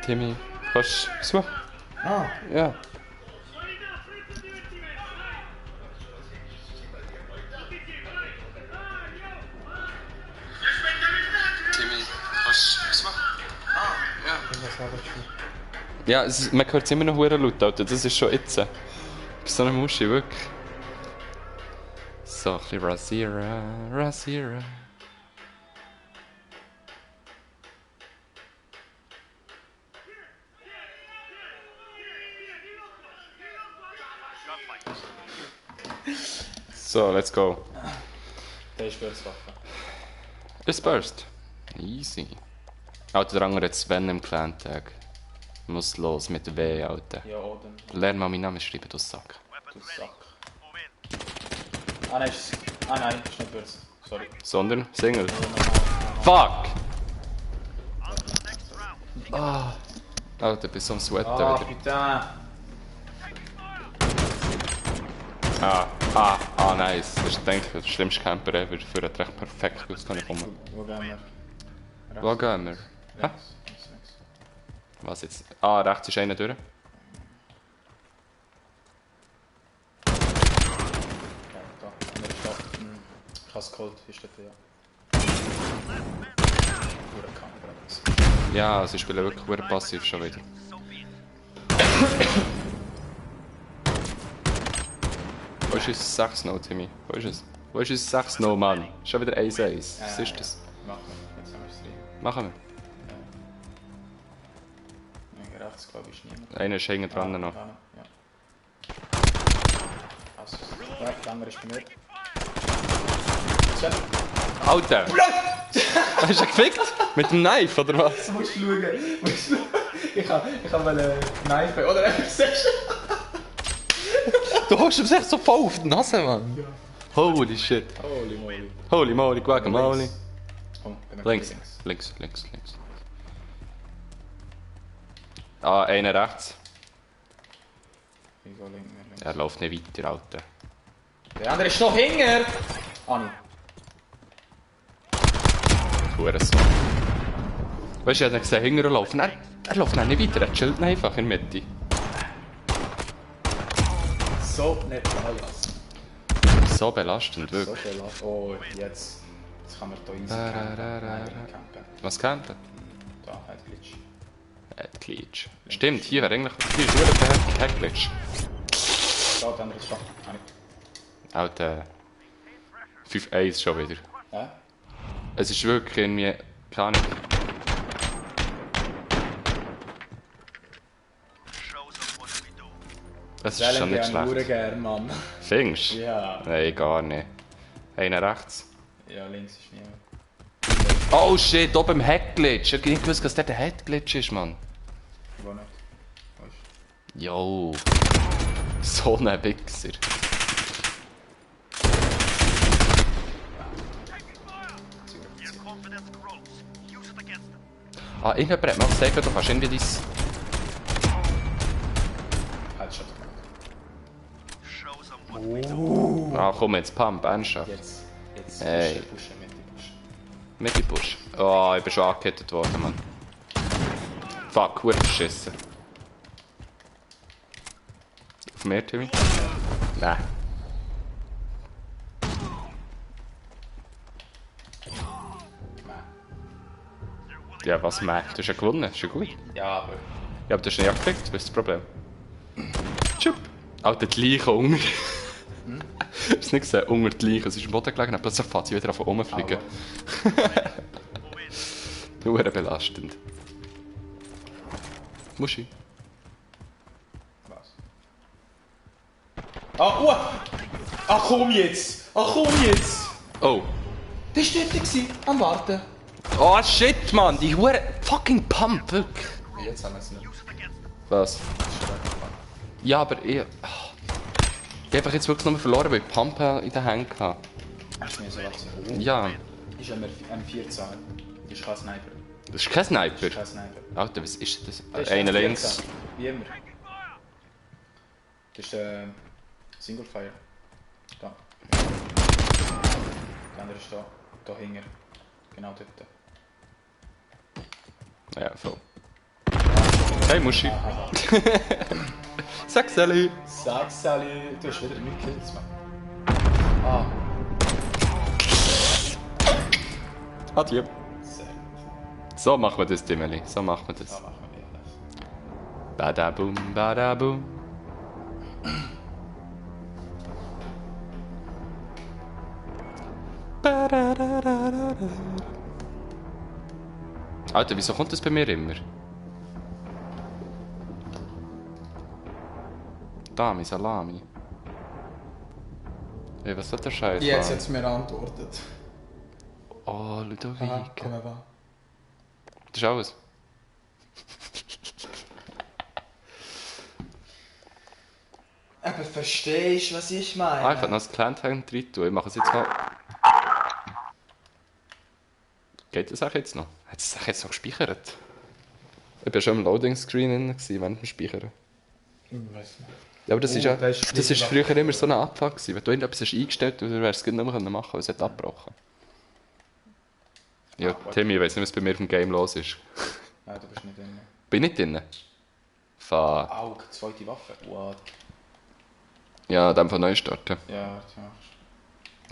Timmy, kannst du so? Ah. Ja. Timmy, kannst du so? Ja. Ja, man hört es immer noch verdammt laut, Alter. Das ist schon jetzt. So eine Muschi, wirklich. So, ein bisschen Rasira. So, let's go. Der ist Burstwaffe. Das Burst. Easy. Alter, der andere hat Sven im Clan-Tag. Muss los mit W, Alter. Ja, Oden. Lern mal meinen Namen schreiben, du Sack. Du Sack. Ah nein, ist nicht Burst. Sorry. Sondern Single. Normal. Fuck! Ah. Alter, bis zum Sweaten Ah, wieder. putain. Nice. Das ist, denke ich, der schlimmste Camper ever. Für einen recht perfekt ausgegangen kommen. Wo gehen wir? Wo gehen wir? Hä? Links. Was jetzt? Ah, rechts ist einer durch. Ja, da. Andere ist da. Ich habe es geholt, ist dort, ja. Pure Kamera. Ja, sie spielen wirklich sehr passiv schon wieder. Wo ist es 6-0, Timmy? Wo ist es? Wo ist es 6-0, Mann? Schon wieder 1-1. Was ist das? Machen wir. Jetzt haben wir es drin. Machen wir. Ja, rechts, glaube ich, ist niemand. Einer ist hinten dran noch. Ja. Also, ja, der andere ist bei mir. Sven. Alter! Hast du ihn gefickt? Mit dem Knife, oder was? Du musst schauen. Ich kann mal Knife oder einfach Session. Du hast ihm echt so voll auf die Nase, Mann. Ja. Holy shit. Holy moly. Holy moly, guacamole. Komm, Links. Ah, einer rechts. Ich gehe links. Er läuft nicht weiter, Alter. Der andere ist noch hinger! Ani. Hurensohn. Weißt du, ich habe gesehen, hinterher laufen. Er läuft nicht weiter, er chillt einfach in der Mitte. So nicht Alias. So belastend, So wirklich. viel ab. Oh, jetzt. Jetzt kann man hier easy campen. Was kennt er? Da, hat Glitch. Glitch. Stimmt, hier wäre eigentlich... Hier ist nur der Hackglitch. Da, der andere ist schon. Ani. Alter. 5-1 schon wieder. Ja? Es ist wirklich irgendwie... Keine Ahnung. Das ist schon nicht schlecht. Gern, Mann. Findest du? Ja. Nein, gar nicht. Einer rechts. Ja, links ist niemand. Oh shit, oben im Hackglitch. Ich hab nicht gewusst, dass der Hackglitch ist, Mann. Wo nicht? Wo ist? Jo. So ein Wichser. Ah, irgendjemand hat mir gesagt, du kannst irgendwie dein... Headshot. Ah, komm jetzt, Pump, ernsthaft. Jetzt Hey. pushen. Mit dem Push. Oh, ich bin schon angehittet worden, Mann. Fuck, gut verschissen. Auf mehr, Timmy? Nein. Ja, was mehr? Du hast ja gewonnen, ist ja gut. Ja, aber... Ja, aber du hast ihn ja gefickt, was ist das Problem? Tschüpp. Alter, die Leiche unter... Hast du nicht gesehen? Unter die Leiche, es ist im Boden gelegen, plötzlich fährt sie wieder auf rumfliegen. Nur belastend. Muschi. Was? Ach komm jetzt! Oh. Das war dort, am Warten. Oh shit, Mann, die hure fucking Pump, wirklich. Jetzt haben wir es nicht. Was? Ja, aber ich... Ich habe einfach jetzt wirklich nur verloren, weil ich die Pump in den Händen hatte. Hast du mir so lassen? Ja. Ist ein M14. Das ist kein Sniper. Das ist kein Sniper. Das ist kein Sniper. Alter, was ist das? Das ist Einer M14. links. Wie immer. Das ist Single Fire. Da. Der andere ist da. Da hinten. Genau dort. Ja, voll. Hey Muschi. Sag Sally. Sag Sally. Du hast wieder nichts Kills, Mann. Ah. Adieu. Sehr gut. So machen wir das, Dimmeli. So machen wir das. Da machen wir das. Badabum, badabum. Alter, wieso kommt das bei mir immer? Dami, Salami. Hey, was hat der Scheiß? Die hat jetzt mir antwortet. Oh, Ludovic. Aha, komm mal. Das ist alles. Aber verstehst du, was ich meine? Ah, ich kann noch das Client-Hand rein tun. Ich mache es jetzt mal. Geht das auch jetzt noch? Hat es sich jetzt noch gespeichert? Ich war schon im Loading-Screen während dem Speichern. Ich weiß nicht. Ja, aber das ist ja, das ist das ist früher immer so ein Abfuck gewesen. Wenn du irgendetwas hast eingestellt hast, du wärst es nicht mehr machen können, weil es hat abgebrochen. Ja, Timmy, ich weiss nicht, was bei mir im Game los ist. Nein, du bist nicht drin. Bin ich nicht drin? Fuck. Aug, zweite Waffe. What? Ja, dann von neu starten. Ja, du machst.